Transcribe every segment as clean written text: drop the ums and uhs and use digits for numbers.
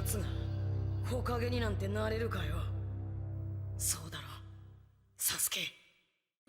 つが木陰になんてなれるかよ。そうだろ、サスケ。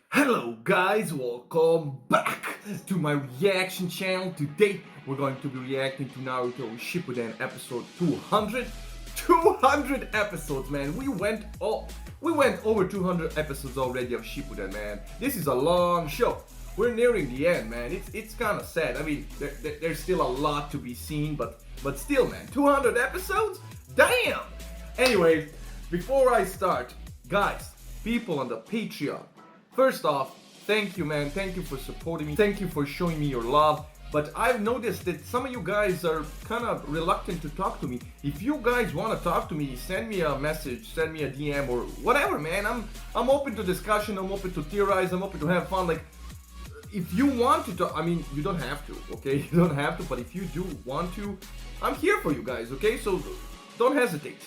Hello guys, welcome back to my reaction channel. Today we're going to be reacting to Naruto Shippuden episode 200. 200 episodes, man. We went over 200 episodes already of Shippuden, man. This is a long show. We're nearing the end, man. It's kind of sad. I mean, there's still a lot to be seen, but still, man, 200 episodes? Damn! Anyway, before I start, guys, people on the Patreon, first off, thank you, man. Thank you for supporting me. Thank you for showing me your love. But I've noticed that some of you guys are kind of reluctant to talk to me. If you guys want to talk to me, send me a message, send me a DM or whatever, man. I'm open to discussion. I'm open to theorize. I'm open to have fun. Like, if you want to talk, I mean, you don't have to, okay? You don't have to, but if you do want to, I'm here for you guys, okay? So don't hesitate.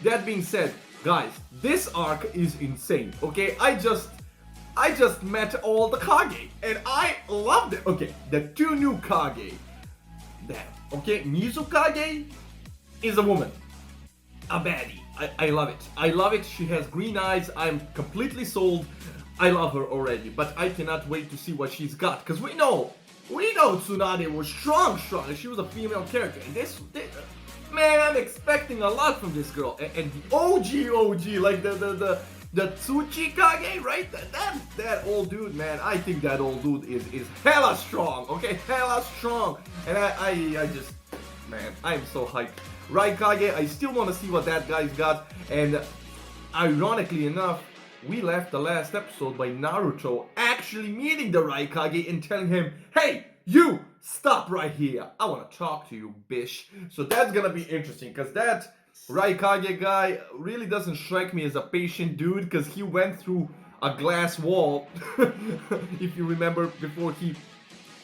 That being said, guys, this arc is insane, okay? I just met all the Kage and I loved it. Okay, the two new Kage. Damn. Okay, Kage is a woman. A baddie. I love it. I love it. She has green eyes. I'm completely sold. I love her already, but I cannot wait to see what she's got. Because we know Tsunade was strong. She was a female character. And this man, I'm expecting a lot from this girl. And the OG, like the Tsuchi Kage, right? That old dude, man. I think that old dude is hella strong, okay? Hella strong. And I just, man, I'm so hyped. Raikage, I still want to see what that guy's got. And ironically enough, we left the last episode by Naruto actually meeting the Raikage and telling him, hey, you, stop right here. I want to talk to you, bish. So that's gonna be interesting, because that Raikage guy really doesn't strike me as a patient dude, because he went through a glass wall, if you remember, before he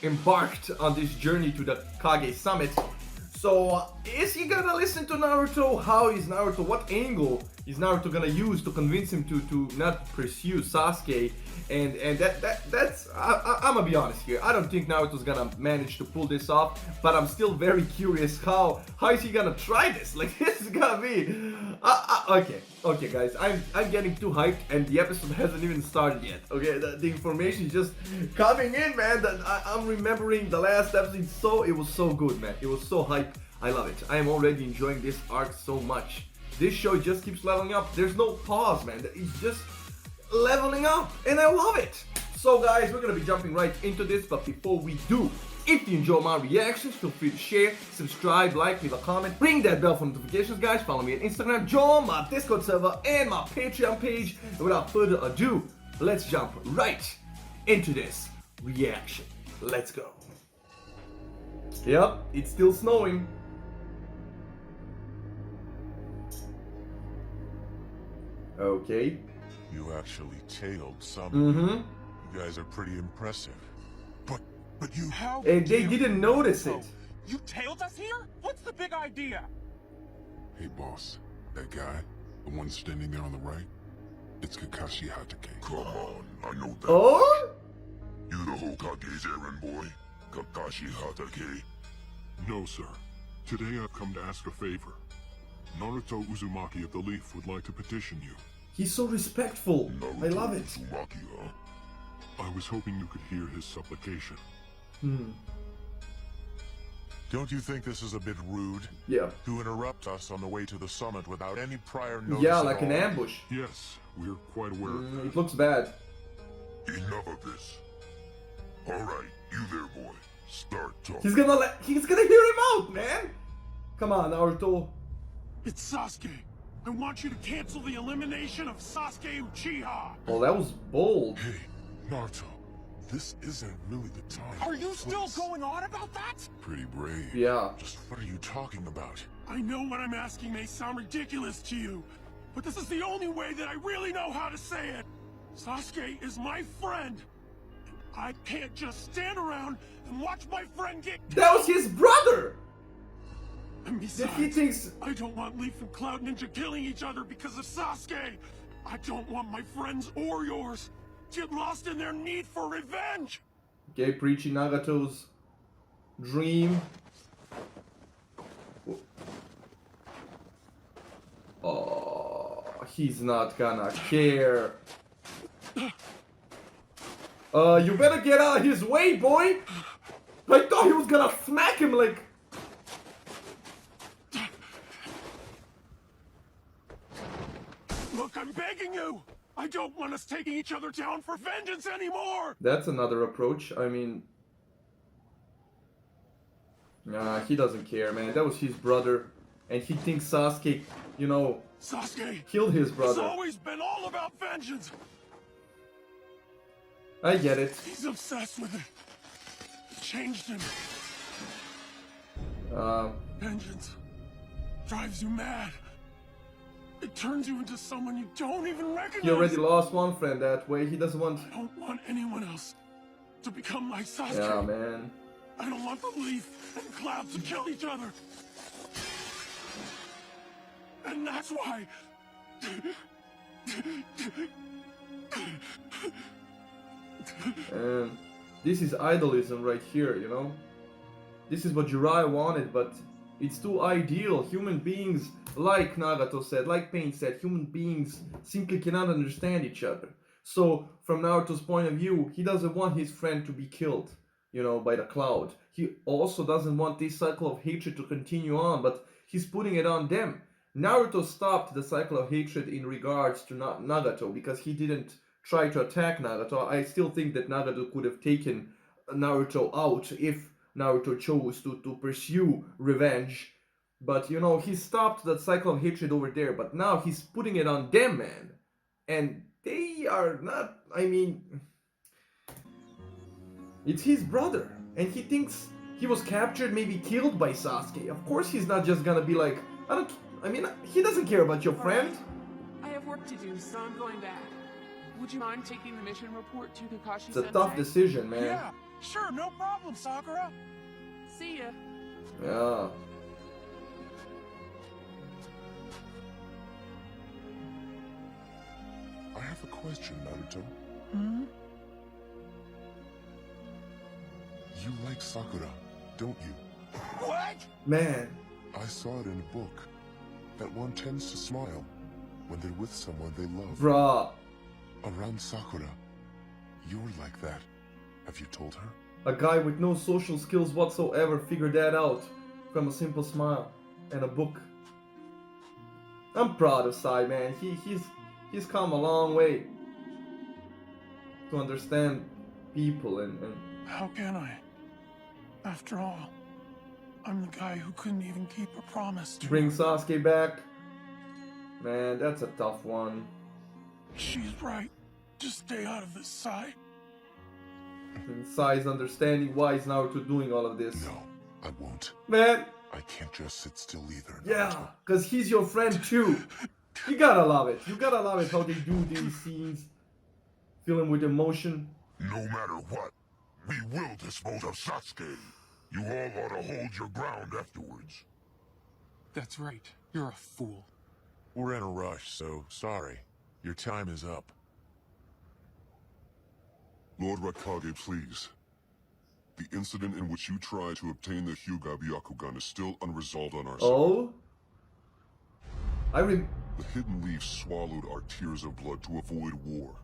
embarked on this journey to the Kage summit. So, is he gonna listen to Naruto? How is Naruto? What angle is Naruto gonna use to convince him to not pursue Sasuke? And that's I'm gonna be honest here. I don't think Naruto's gonna manage to pull this off, but I'm still very curious how is he gonna try this? Like, this is gonna be okay, guys. I'm getting too hyped, and the episode hasn't even started yet. Okay, the information is just coming in, man. I'm remembering the last episode. It was so good, man. It was so hyped. I love it. I am already enjoying this arc so much. This show just keeps leveling up. There's no pause, man. It's just leveling up, and I love it. So guys, we're gonna be jumping right into this, but before we do, if you enjoy my reactions, feel free to share, subscribe, like, leave a comment, ring that bell for notifications, guys. Follow me on Instagram, join my Discord server, and my Patreon page. And without further ado, let's jump right into this reaction. Let's go. Yep, it's still snowing. Okay. You actually tailed some. Mm-hmm. You guys are pretty impressive. But you... And they didn't notice it. You tailed us here? What's the big idea? Hey boss, that guy, the one standing there on the right, it's Kakashi Hatake. Come on, I know that. Oh? You the Hokage's errand boy? Kakashi Hatake? No, sir. Today I've come to ask a favor. Naruto Uzumaki of the Leaf would like to petition you. He's so respectful. Naruto I love it. Uzumaki, huh? I was hoping you could hear his supplication. Don't you think this is a bit rude? Yeah. To interrupt us on the way to the summit without any prior notice? Yeah, like an ambush. Yes, we're quite aware of that. It looks bad. Enough of this. Alright, you there, boy. Start talking. He's gonna hear him out, man. Come on, Naruto. It's Sasuke. I want you to cancel the elimination of Sasuke Uchiha. Oh, that was bold. Hey, Naruto, this isn't really the time. Are you still going on about that? Pretty brave. Yeah. Just what are you talking about? I know what I'm asking may sound ridiculous to you, but this is the only way that I really know how to say it. Sasuke is my friend. I can't just stand around and watch my friend get killed. That was his brother. And besides, He thinks... I don't want Leaf and Cloud Ninja killing each other because of Sasuke. I don't want my friends or yours to get lost in their need for revenge. Okay, preaching Nagato's dream. He's not gonna care. You better get out of his way, boy! I thought he was gonna smack him like... Look, I'm begging you! I don't want us taking each other down for vengeance anymore! That's another approach. I mean... Nah, he doesn't care, man. That was his brother. And he thinks Sasuke, you know... Sasuke killed his has brother. always been all about vengeance! I get it. He's obsessed with it. It changed him. Vengeance drives you mad. It turns you into someone you don't even recognize. He already lost one friend that way. He doesn't want... I don't want anyone else to become like Sasuke. Yeah, man. I don't want the Leaf and Cloud to kill each other. And that's why... And this is idolism right here, you know? This is what Jiraiya wanted, but it's too ideal. Human beings, like Nagato said, like Pain said, human beings simply cannot understand each other. So, from Naruto's point of view, he doesn't want his friend to be killed, you know, by the Cloud. He also doesn't want this cycle of hatred to continue on, but he's putting it on them. Naruto stopped the cycle of hatred in regards to Nagato because he didn't try to attack Nagato. I still think that Nagato could have taken Naruto out if Naruto chose to pursue revenge. But, you know, he stopped that cycle of hatred over there. But now he's putting it on them, man. And they are not, I mean... It's his brother. And he thinks he was captured, maybe killed by Sasuke. Of course he's not just gonna be like, I mean, he doesn't care about your friend. I have work to do, so I'm going back. Would you mind taking the mission report to Kakashi-sensei? It's a tough decision, man. Yeah, sure, no problem, Sakura. See ya. Yeah. I have a question, Naruto. Hmm? You like Sakura, don't you? What? Man. I saw it in a book. That one tends to smile when they're with someone they love. Bruh. Around Sakura, you're like that. Have you told her? A guy with no social skills whatsoever figured that out from a simple smile and a book. I'm proud of Sai, man. He's come a long way to understand people and How can I? After all, I'm the guy who couldn't even keep a promise to bring her. Sasuke back. Man, that's a tough one. She's right. Just stay out of this, Sai. And Sai's understanding why is Naruto doing all of this. No, I won't. Man, I can't just sit still either, yeah, Naruto. because he's your friend too. You gotta love it. You gotta love it how they do these scenes. Fill him with emotion. No matter what, we will dispose of Sasuke. You all ought to hold your ground afterwards. That's right. You're a fool. We're in a rush, so sorry. Your time is up. Lord Raikage, please. The incident in which you tried to obtain the Hyuga Byakugan is still unresolved on our side. Oh? The hidden leaf swallowed our tears of blood to avoid war.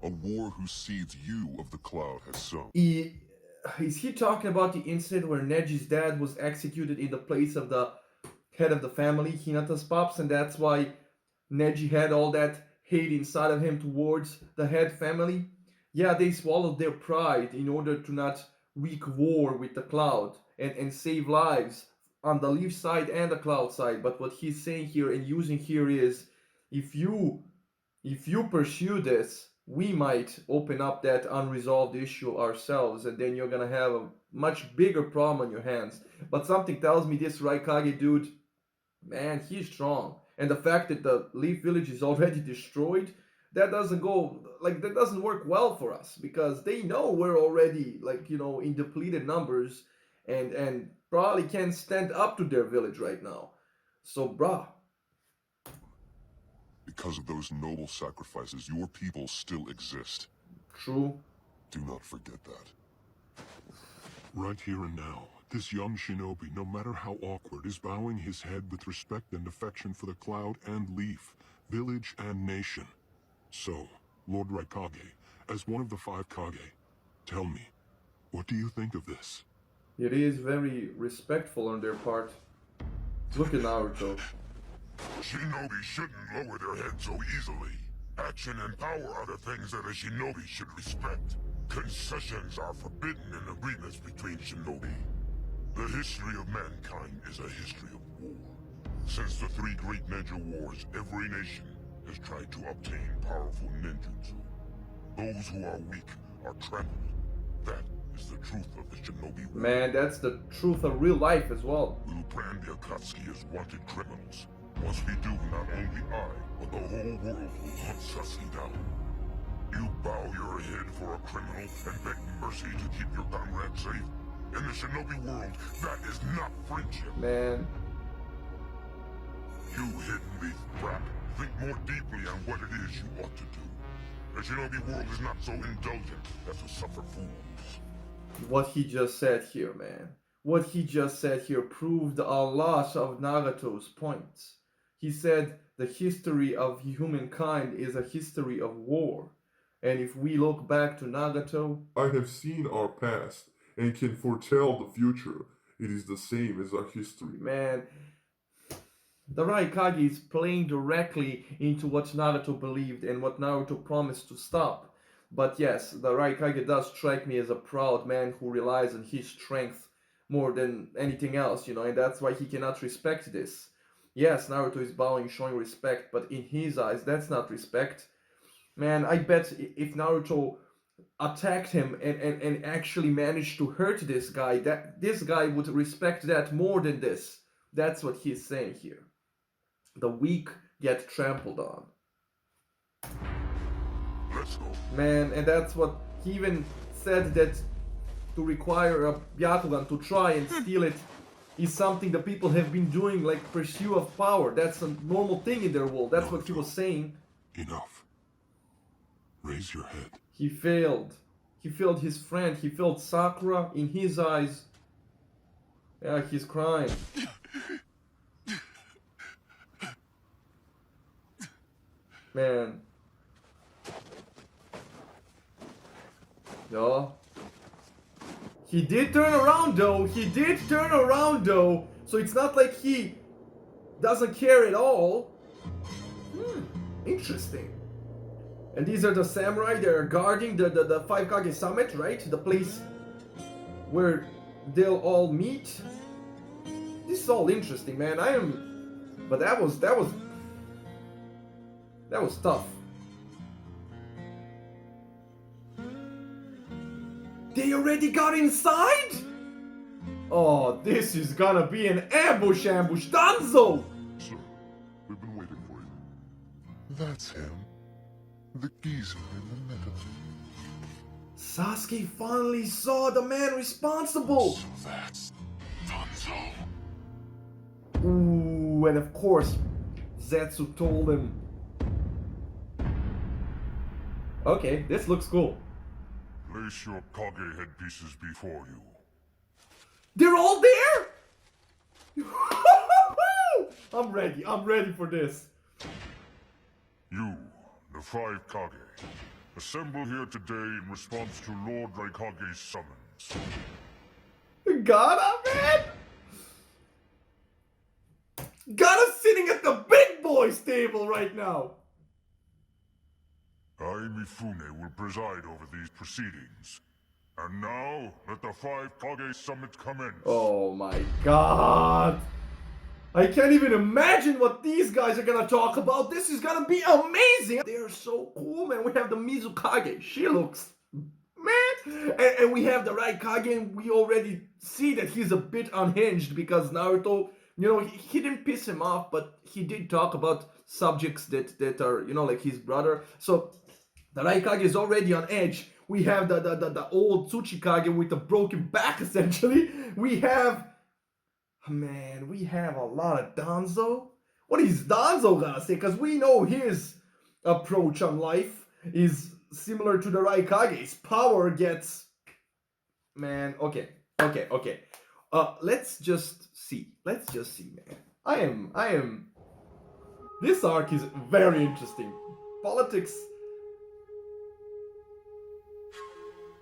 A war whose seeds you of the Cloud has sown. Is he talking about the incident where Neji's dad was executed in the place of the head of the family, Hinata's pops, and that's why Neji had all that hate inside of him towards the head family? Yeah, they swallowed their pride in order to not wreak war with the Cloud and save lives on the Leaf side and the Cloud side. But what he's saying here and using here is, if you pursue this, we might open up that unresolved issue ourselves, and then you're gonna have a much bigger problem on your hands. But something tells me this Raikage dude, man, he's strong. And the fact that the Leaf Village is already destroyed, that doesn't work well for us, because they know we're already, like, you know, in depleted numbers and probably can't stand up to their village right now. So, bruh. Because of those noble sacrifices, your people still exist. True. Do not forget that. Right here and now, this young shinobi, no matter how awkward, is bowing his head with respect and affection for the Cloud and Leaf. village and nation. So, Lord Raikage, as one of the 5 Kage, tell me, what do you think of this? It is very respectful on their part. Look at Naruto. Shinobi shouldn't lower their head so easily. Action and power are the things that a shinobi should respect. Concessions are forbidden in agreements between shinobi. The history of mankind is a history of war. Since the 3 great ninja wars, every nation has tried to obtain powerful ninjutsu. Those who are weak are trampled. That is the truth of the shinobi war. Man, that's the truth of real life as well. We'll brand the Akatsuki as wanted criminals. Once we do, not only I, but the whole world will hunt Sasuke down. You bow your head for a criminal and beg mercy to keep your comrade safe? In the shinobi world, that is not friendship. Man, You hidden leaf brat, think more deeply on what it is you ought to do. The shinobi world is not so indulgent as to suffer fools. what he just said here, man. What he just said here proved a lot of Naruto's points. He said the history of humankind is a history of war. And if we look back to Naruto, I have seen our past and can foretell the future. It is the same as our history. man, the Raikage is playing directly into what Naruto believed and what Naruto promised to stop. But yes, the Raikage does strike me as a proud man who relies on his strength more than anything else, and that's why he cannot respect this. Yes, Naruto is bowing, showing respect, but in his eyes, that's not respect. Man, I bet if Naruto attacked him and actually managed to hurt this guy, that this guy would respect that more than this. That's what he's saying here. The weak get trampled on. Let's go. Man, and that's what he even said, that to require a Byakugan to try and steal it is something the people have been doing, like pursuit of power. That's a normal thing in their world. That's what he was saying. Enough. Raise your head. He failed. He failed his friend. He failed Sakura in his eyes. Yeah, he's crying. Man. Yeah. He did turn around though. He did turn around though. So it's not like he doesn't care at all. Interesting. And these are the samurai that are guarding the 5 Kage summit, right? The place where they'll all meet. This is all interesting, man. But that was tough. They already got inside? Oh, this is gonna be an ambush, Danzo! Sir, we've been waiting for you. That's him. The geezer in the middle. Sasuke finally saw the man responsible! So that's Danzo. Ooh, and of course, Zetsu told him. Okay, this looks cool. Place your Kage headpieces before you. They're all there? I'm ready for this. You, the 5 Kage, assemble here today in response to Lord Raikage's summons. Gotta, man! Gotta sitting at the big boys table right now! I, Mifune, will preside over these proceedings. And now, let the 5 Kage summit commence. Oh my god! I can't even imagine what these guys are gonna talk about. This is gonna be amazing! They are so cool, man. We have the Mizukage. She looks... Man! And we have the Raikage, and we already see that he's a bit unhinged because Naruto, he didn't piss him off, but he did talk about subjects that are, like his brother. So, the Raikage is already on edge. We have the old Tsuchikage with a broken back, essentially. We have... Man, we have a lot of Danzo. What is Danzo gonna say? Because we know his approach on life is similar to the Raikage's. Power gets... Man, okay. Let's just see, man. I am This arc is very interesting. Politics.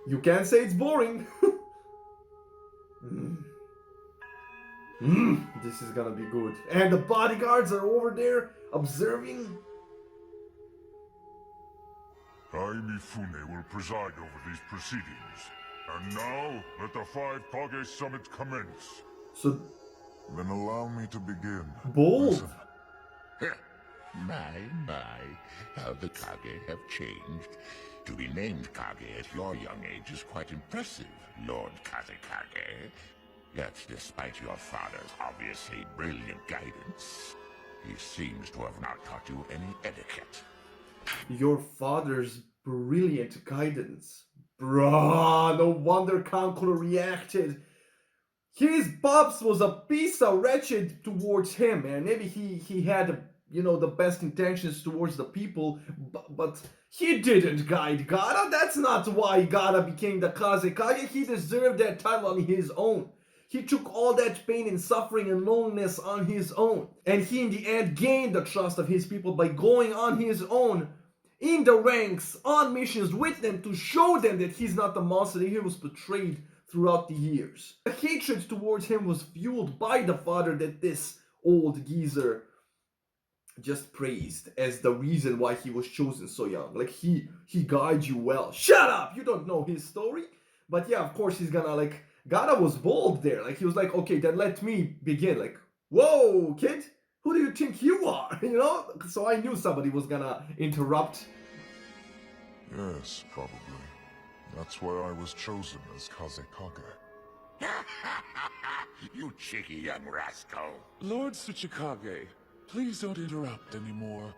You can't say it's boring. This is gonna be good. And the bodyguards are over there observing. I, Mifune, will preside over these proceedings. And now, let the five Kage summit commence. So, Then allow me to begin. bold. My, how the Kage have changed. To be named Kage at your young age is quite impressive, Lord Kage. Yet, despite your father's obviously brilliant guidance, he seems to have not taught you any etiquette. Your father's brilliant guidance. Bruh, no wonder Kankuro reacted. His Bobs was a piece of wretched towards him, man. Maybe he had, the best intentions towards the people, but he didn't guide Gaara. That's not why Gaara became the Kazekage. He deserved that title on his own. He took all that pain and suffering and loneliness on his own. And he in the end gained the trust of his people by going on his own in the ranks, on missions with them to show them that he's not the monster that he was portrayed throughout the years. The hatred towards him was fueled by the father that this old geezer just praised as the reason why he was chosen so young. Like, he guides you well. Shut up! You don't know his story. But yeah, of course he's gonna, Gaara was bold there. Like, he was like, okay, then let me begin. Like, whoa, kid, who do you think you are? So I knew somebody was gonna interrupt. Yes, probably. That's why I was chosen as Kazekage. You cheeky young rascal. Lord Tsuchikage, please don't interrupt anymore.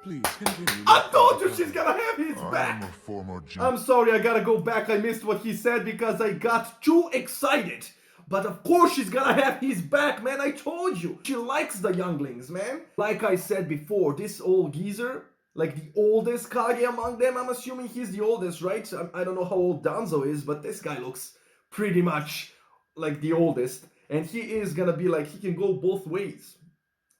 Please continue. I told you she's gonna have his I am a back. former I'm sorry, I gotta go back. I missed what he said because I got too excited. But of course she's gonna have his back, man. I told you. She likes the younglings, man. Like I said before, this old geezer, like the oldest Kage among them, I'm assuming he's the oldest, right? I don't know how old Danzo is, but this guy looks pretty much like the oldest. And he is gonna be like, he can go both ways.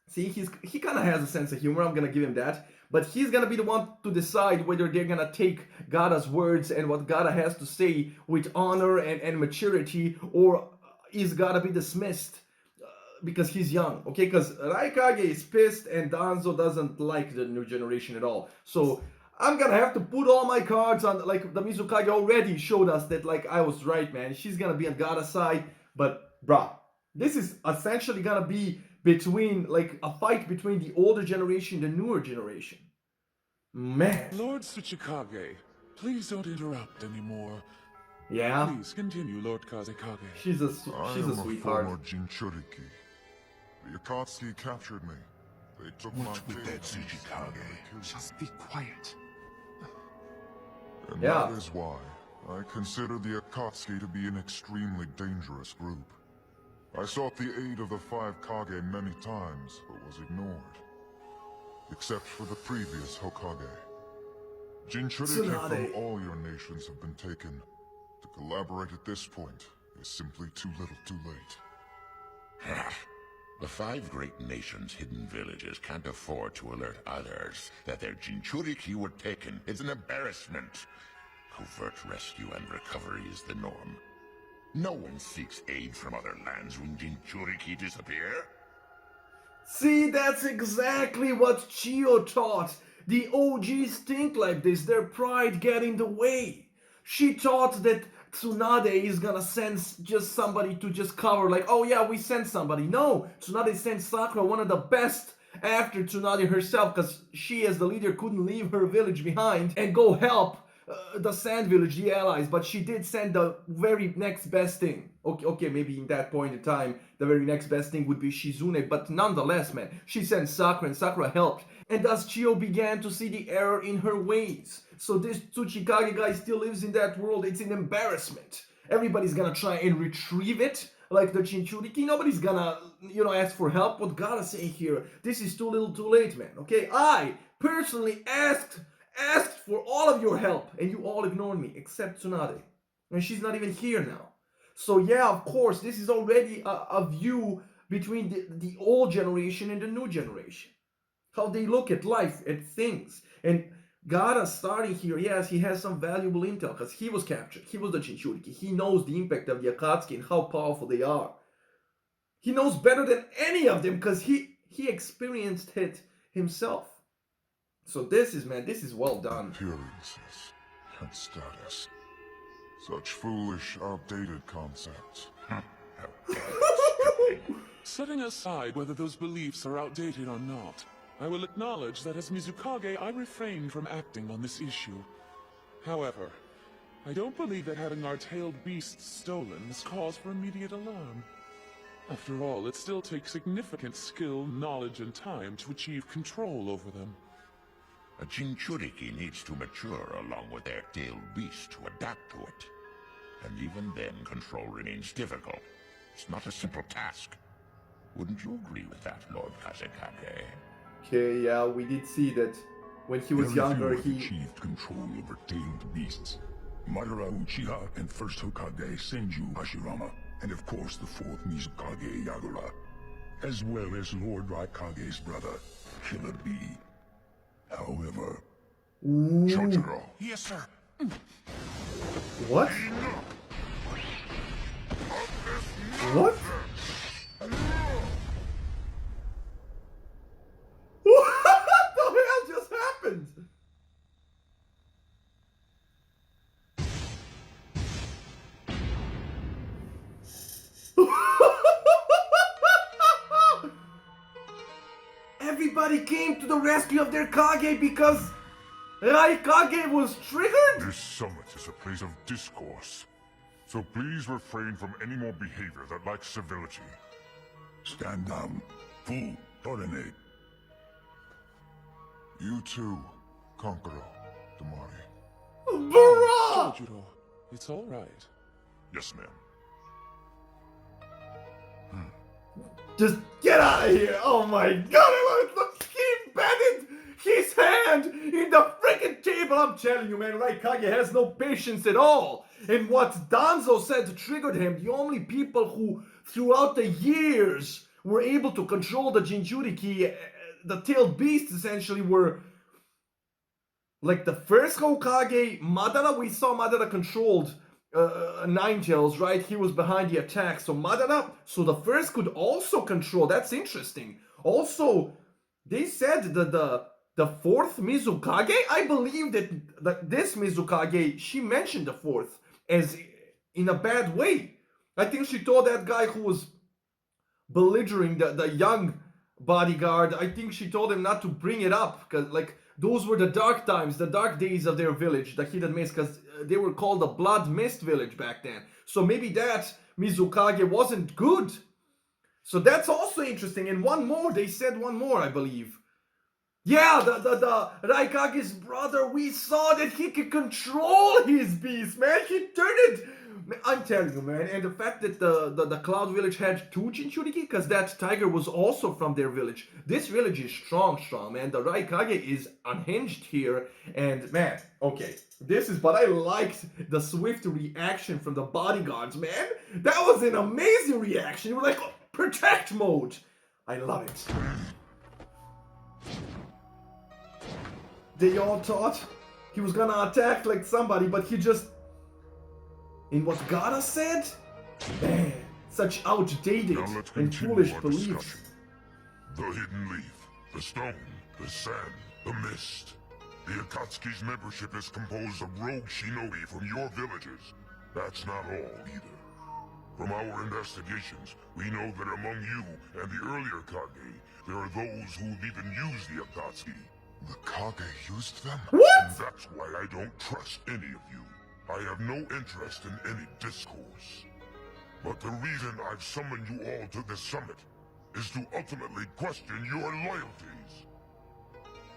See, he kind of has a sense of humor, I'm gonna give him that. But he's gonna be the one to decide whether they're gonna take Gaara's words and what Gaara has to say with honor and maturity, or is Gaara be dismissed because he's young, okay? Because Raikage is pissed and Danzo doesn't like the new generation at all. So I'm gonna have to put all my cards on, like the Mizukage already showed us that, like, I was right, man. She's gonna be on Gaara's side, but bruh, this is essentially gonna be between, like, a fight between the older generation and the newer generation. Man. Lord Tsuchikage, please don't interrupt anymore. Yeah. Please continue, Lord Kazekage. She's a I am a sweetheart. former Jinchuriki. The Akatsuki captured me. They took my What's with that, kid and Tsuchikage? killed me. Just be quiet. And Yeah. that is why I consider the Akatsuki to be an extremely dangerous group. I sought the aid of the five Kage many times, but was ignored. Except for the previous Hokage. Jinchuriki Tsunade. from all your nations have been taken. To collaborate at this point is simply too little too late. The five great nations' hidden villages can't afford to alert others that their Jinchuriki were taken. It's an embarrassment. Covert rescue and recovery is the norm. No one seeks aid from other lands when Jinchuriki disappear. See, that's exactly what Chiyo taught. The OGs think like this, their pride get in the way. She thought that Tsunade is gonna send just somebody to just cover, like, oh yeah, we sent somebody. No, Tsunade sent Sakura, one of the best after Tsunade herself, because she as the leader couldn't leave her village behind and go help the Sand Village, the allies, but she did send the very next best thing. Okay, maybe in that point in time, the very next best thing would be Shizune, but nonetheless, man, she sent Sakura and Sakura helped. And thus Chiyo began to see the error in her ways. So this Tsuchikage guy still lives in that world. It's an embarrassment. Everybody's gonna try and retrieve it, like the Jinchuriki. Nobody's gonna, ask for help. What gotta say here, this is too little too late, man, okay? I personally asked for all of your help, and you all ignored me, except Tsunade. And she's not even here now. So yeah, of course, this is already a view between the old generation and the new generation. how they look at life, at things. And Gaara starting here, yes, he has some valuable intel because he was captured. He was the Jinchuriki. He knows the impact of the Akatsuki and how powerful they are. He knows better than any of them because he experienced it himself. So this is well done. Appearances and status. Such foolish, outdated concepts. Setting aside whether those beliefs are outdated or not, I will acknowledge that as Mizukage, I refrained from acting on this issue. However, I don't believe that having our tailed beasts stolen is cause for immediate alarm. After all, it still takes significant skill, knowledge, and time to achieve control over them. A Jinchuriki needs to mature along with their tailed beast to adapt to it. And even then, control remains difficult. It's not a simple task. Wouldn't you agree with that, Lord Kage? Okay, yeah, we did see that when he was younger, he achieved control over tailed beasts. Madara Uchiha and first Hokage Senju Hashirama, and of course the fourth Mizukage Yagura, as well as Lord Raikage's brother, Killer Bee. However, Chotaro. Yes, sir. what? What? What the hell just happened? Everybody came to the rescue of their Kage because Raikage was triggered? this summit is a place of discourse. So please refrain from any more behavior that lacks civility. Stand down. Fool. Ordinate. You too, Conqueror Damari. Bruh! Sojiro, it's all right. Yes, ma'am. Just get out of here! Oh my god! Look, he embedded his hand in the freaking table! I'm telling you, man, Raikage has no patience at all! And what Danzo said triggered him. The only people who, throughout the years, were able to control the Jinchuriki, the tailed beasts, essentially, were like the first Hokage, Madara. We saw Madara controlled Ninetales, right? He was behind the attack. So Madara, so the first could also control. That's interesting. Also, they said that the fourth Mizukage, I believe that this Mizukage, she mentioned the fourth as in a bad way. I think she told that guy who was belittling the young bodyguard, I think she told him not to bring it up, because like those were the dark times, the dark days of their village, the Hidden Mist, because they were called the Blood Mist Village back then. So maybe that Mizukage wasn't good. So that's also interesting. And one more, they said one more, I believe. Yeah, the Raikage's brother, we saw that he could control his beast, man. He turned it. I'm telling you, man. And the fact that the Cloud Village had two Jinchuriki, because that tiger was also from their village. This village is strong, man. The Raikage is unhinged here. And, man, okay. This is, but I liked the swift reaction from the bodyguards, man. That was an amazing reaction. You were like, protect mode. I love it. They all thought he was gonna attack like somebody, but he just... In what Gaara said? Man, such outdated Now let's and continue foolish our beliefs. discussion. The hidden leaf, the stone, the sand, the mist. The Akatsuki's membership is composed of rogue shinobi from your villages. That's not all, either. From our investigations, we know that among you and the earlier Kage, there are those who've even used the Akatsuki. The Kage used them? What? And that's why I don't trust any of you. I have no interest in any discourse. But the reason I've summoned you all to this summit is to ultimately question your loyalties.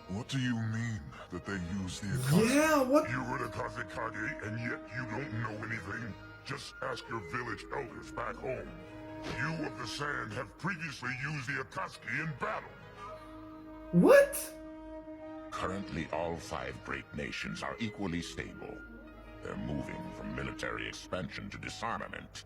What do you mean that they use the Akatsuki? Yeah, what? You were the Kage, and yet you don't know anything. Just ask your village elders back home. You of the Sand have previously used the Akatsuki in battle. What? Currently, all 5 great nations are equally stable. They're moving from military expansion to disarmament.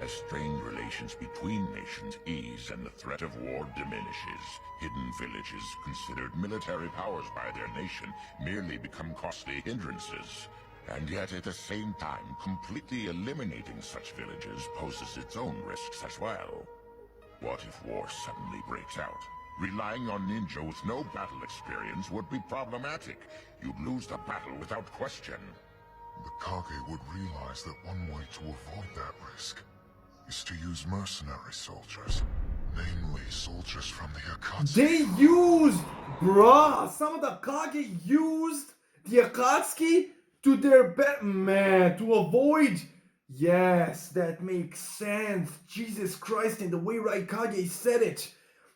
As strained relations between nations ease and the threat of war diminishes, hidden villages considered military powers by their nation merely become costly hindrances. And yet at the same time, completely eliminating such villages poses its own risks as well. What if war suddenly breaks out? Relying on ninja with no battle experience would be problematic. You'd lose the battle without question. The Kage would realize that one way to avoid that risk is to use mercenary soldiers. Namely, soldiers from the Akatsuki. They used, bruh, some of the Kage used the Akatsuki to their man, to avoid. Yes, that makes sense. Jesus Christ, and the way Raikage said it.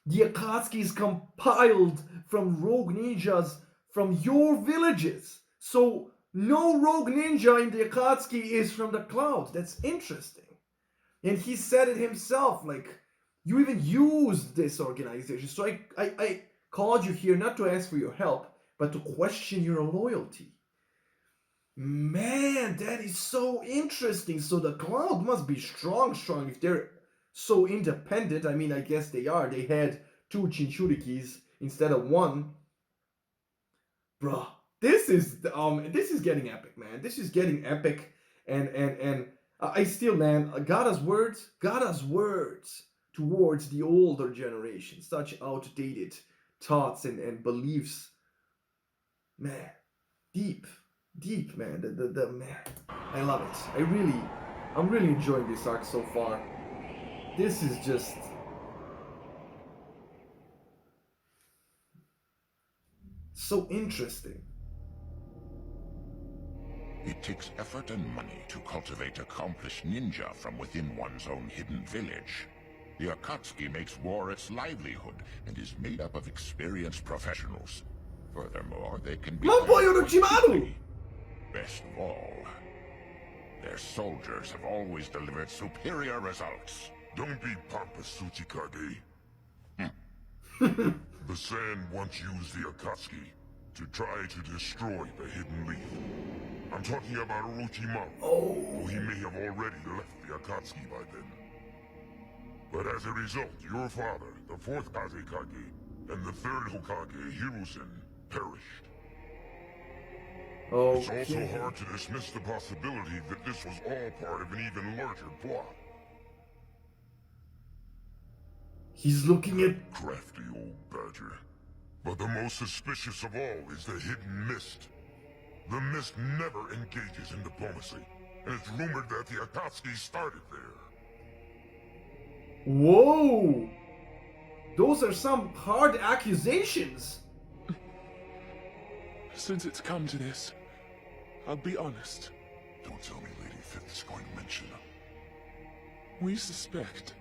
The Akatsuki is compiled from rogue ninjas from your villages. So no rogue ninja in the Akatsuki is from the clouds. That's interesting. And he said it himself, like, you even used this organization. So I called you here not to ask for your help, but to question your loyalty. Man, that is so interesting. So the cloud must be strong if they're so independent. I mean, I guess they are. They had 2 Chinchurikis instead of 1. Bruh, this is getting epic, man. This is getting epic, and I still, man, Gaara's words towards the older generation, such outdated thoughts and beliefs, man, deep, man. The man, I love it. I'm really enjoying this arc so far. This is just so interesting. It takes effort and money to cultivate accomplished ninja from within one's own hidden village. The Akatsuki makes war its livelihood and is made up of experienced professionals. Furthermore, they can be... My boy Orochimaru! Best of all, their soldiers have always delivered superior results. Don't be pompous, Tsuchikage. The Sand once used the Akatsuki to try to destroy the Hidden Leaf. I'm talking about Orochimaru, though he may have already left the Akatsuki by then. But as a result, your father, the 4th Kage, and the 3rd Hokage, Hiruzen, perished. It's also hard to dismiss the possibility that this was all part of an even larger plot. He's looking at... Crafty old badger. But the most suspicious of all is the Hidden Mist. The Mist never engages in diplomacy, and it's rumored that the Akatsuki started there. Whoa! Those are some hard accusations. Since it's come to this, I'll be honest. Don't tell me Lady Fifth is going to mention them. We suspect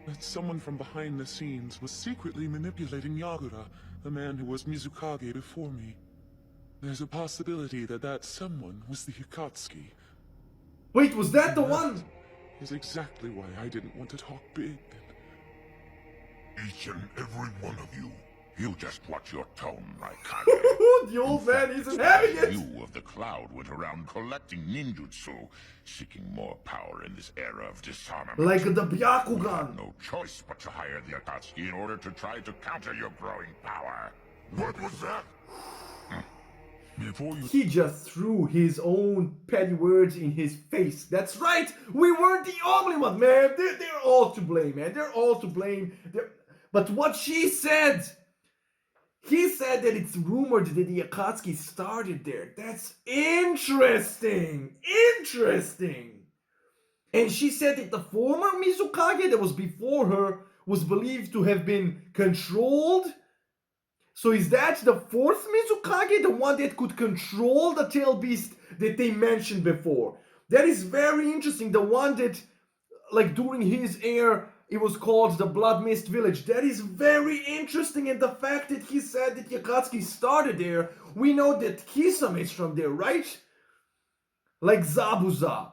that someone from behind the scenes was secretly manipulating Yagura, the man who was Mizukage before me. There's a possibility that that someone was the Akatsuki. Wait, was that the one? Is exactly why I didn't want to talk big. Each and every one of you. You just watch your tone, Raikage. The old man isn't having it. You of the cloud went around collecting ninjutsu, seeking more power in this era of disarmament. Like the You Byakugan. had no choice but to hire the Akatsuki in order to try to counter your growing power. What was that? Before you... He just threw his own petty words in his face. That's right. We weren't the only one, man. They're all to blame, man. They're all to blame. But what she said... He said that it's rumored that the Akatsuki started there. That's interesting. Interesting. And she said that the former Mizukage that was before her was believed to have been controlled. So is that the 4th Mizukage, the one that could control the tail beast that they mentioned before? That is very interesting. The one that, like, during his heir, it was called the Blood Mist Village. That is very interesting, and the fact that he said that Akatsuki started there, we know that Kisame is from there, right? Like Zabuza.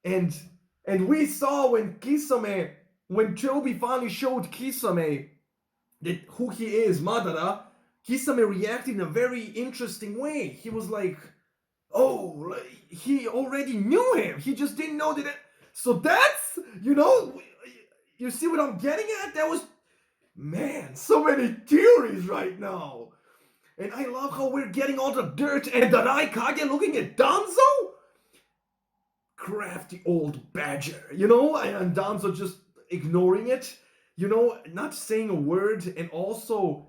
And we saw when Toby finally showed Kisame that who he is, Madara, Kisame reacted in a very interesting way. He was like, oh, he already knew him. He just didn't know that. So You know, you see what I'm getting at? That was, man, so many theories right now. And I love how we're getting all the dirt and the Raikage looking at Danzo. Crafty old badger, you know, and Danzo just ignoring it, you know, not saying a word. And also,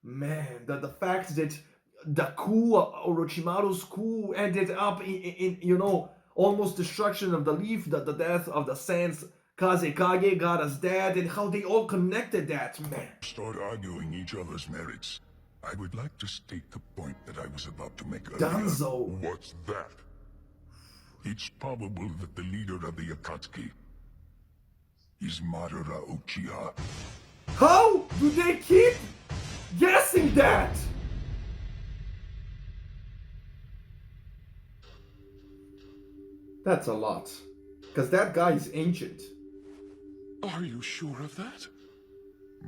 man, the fact that the coup, Orochimaru's coup, ended up in you know, almost destruction of the leaf, the death of the Sans Kage got us dead, and how they all connected that, man. Start arguing each other's merits. I would like to state the point that I was about to make earlier. Danzo. What's that? It's probable that the leader of the Akatsuki is Madara Uchiha. How do they keep guessing that? That's a lot. Because that guy is ancient. Are you sure of that?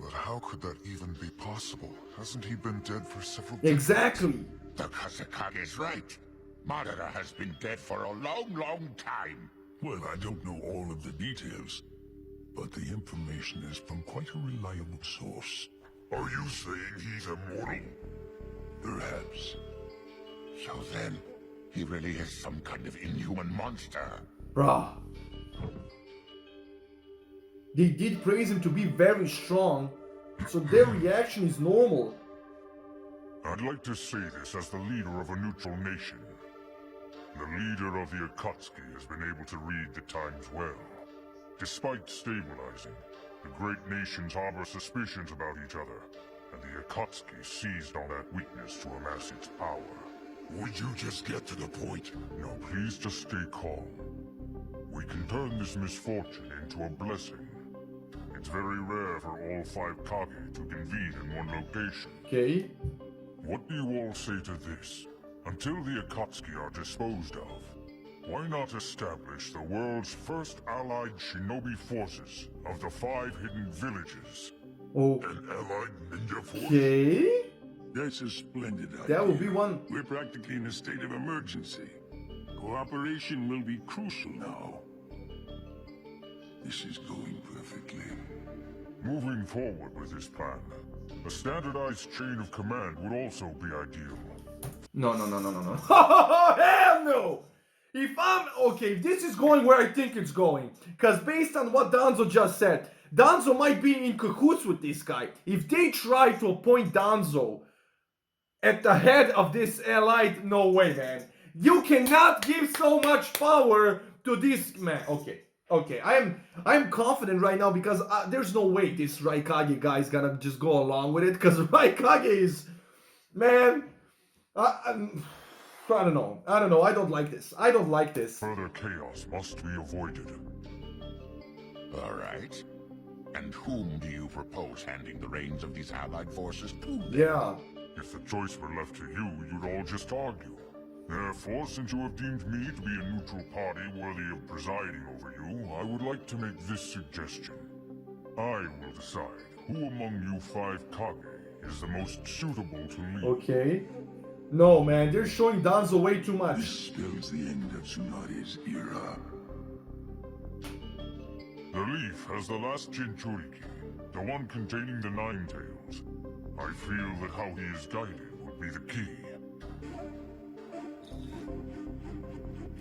But how could that even be possible? Hasn't he been dead for several decades? Exactly. The Kasekage's right. Madara has been dead for a long, long time. Well, I don't know all of the details, but the information is from quite a reliable source. Are you saying he's immortal? Perhaps. So then, he really is some kind of inhuman monster. Bruh. They did praise him to be very strong, so their reaction is normal. I'd like to say this as the leader of a neutral nation. The leader of the Akatsuki has been able to read the times well. Despite stabilizing, the great nations harbor suspicions about each other, and the Akatsuki seized on that weakness to amass its power. Would you just get to the point? No, please just stay calm. We can turn this misfortune into a blessing. It's very rare for all 5 Kage to convene in one location. Okay. What do you all say to this? Until the Akatsuki are disposed of, why not establish the world's first allied shinobi forces of the 5 hidden villages? Oh. An allied ninja force? Okay. That's a splendid idea. That will be one. We're practically in a state of emergency. Cooperation will be crucial now. This is going perfectly. Moving forward with this plan, a standardized chain of command would also be ideal. No. Hell no! If this is going where I think it's going, because based on what Danzo just said, Danzo might be in cahoots with this guy. If they try to appoint Danzo at the head of this allied, no way, man. You cannot give so much power to this man. Okay, I'm confident right now because there's no way this Raikage guy is gonna just go along with it, because Raikage is, man, I don't know. I don't like this. Further chaos must be avoided. All right. And whom do you propose handing the reins of these allied forces to? Yeah. If the choice were left to you, you'd all just argue. Therefore, since you have deemed me to be a neutral party worthy of presiding over you, I would like to make this suggestion. I will decide who among you 5 Kage is the most suitable to lead. Okay. No, man, they're showing Danzo way too much. This spells the end of Tsunade's era. The leaf has the last Jinchuriki, the one containing the 9 tails. I feel that how he is guided would be the key.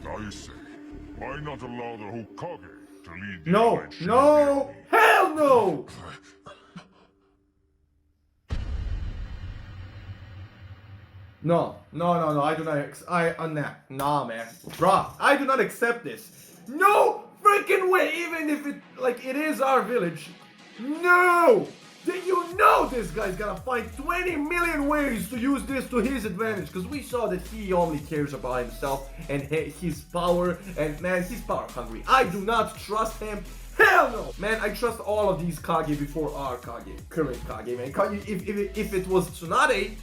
I say, why not allow the Hokage to lead the allied shinobi army? Hell no! No, I do not, nah, man. Bruh, I do not accept this. No freaking way, even if it is our village. No! You know this guy's gonna find 20 million ways to use this to his advantage, because we saw that he only cares about himself and his power, and man, he's power hungry. I do not trust him. Hell no! Man, I trust all of these Kage before our Kage, current Kage, man. If it was Tsunade,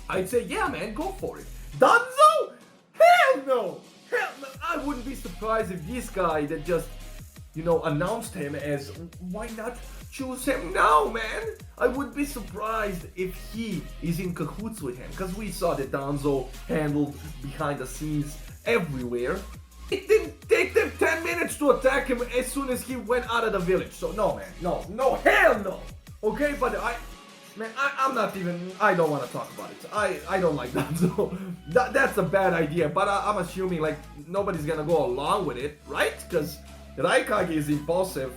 I'd say, yeah, man, go for it. Danzo? Hell no! Hell no! I wouldn't be surprised if this guy that just, announced him as, why not choose him now, man? I wouldn't be surprised if he is in cahoots with him, because we saw that Danzo handled behind the scenes everywhere. It didn't take them 10 minutes to attack him as soon as he went out of the village. So no, man, no, hell no. Okay, but I'm not even, I don't want to talk about it. I don't like that, so that's a bad idea. But I'm assuming like nobody's gonna go along with it, right? Because Raikage is impulsive.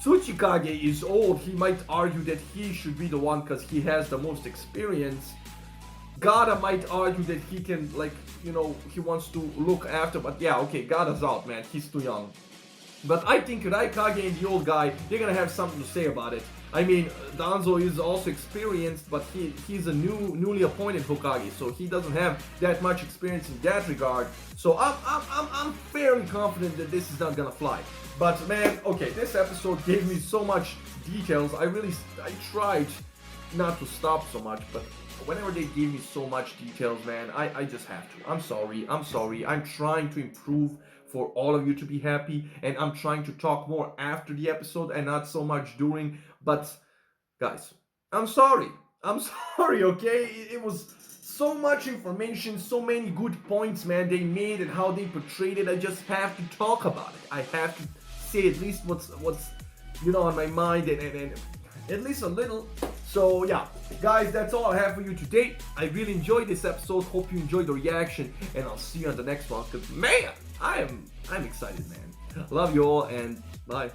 Tsuchikage is old. He might argue that he should be the one because he has the most experience. Gada might argue that he can, like, you know, he wants to look after, but yeah, okay, Gada's out, man. He's too young. But I think Raikage and the old guy, they're gonna have something to say about it. I mean, Danzo is also experienced, but he's a newly appointed Hokage, so he doesn't have that much experience in that regard. So I'm fairly confident that this is not gonna fly. But man, okay, this episode gave me so much details. I tried not to stop so much, but whenever they give me so much details, man, I just have to. I'm sorry. I'm trying to improve for all of you to be happy, and I'm trying to talk more after the episode and not so much during. But guys, I'm sorry, okay? It was so much information, so many good points, man, they made and how they portrayed it. I just have to talk about it. I have to say at least what's you know on my mind and at least a little. So yeah, guys, that's all I have for you today. I really enjoyed this episode. Hope you enjoyed the reaction, and I'll see you on the next one. Cause man, I'm excited, man. Love you all, and bye.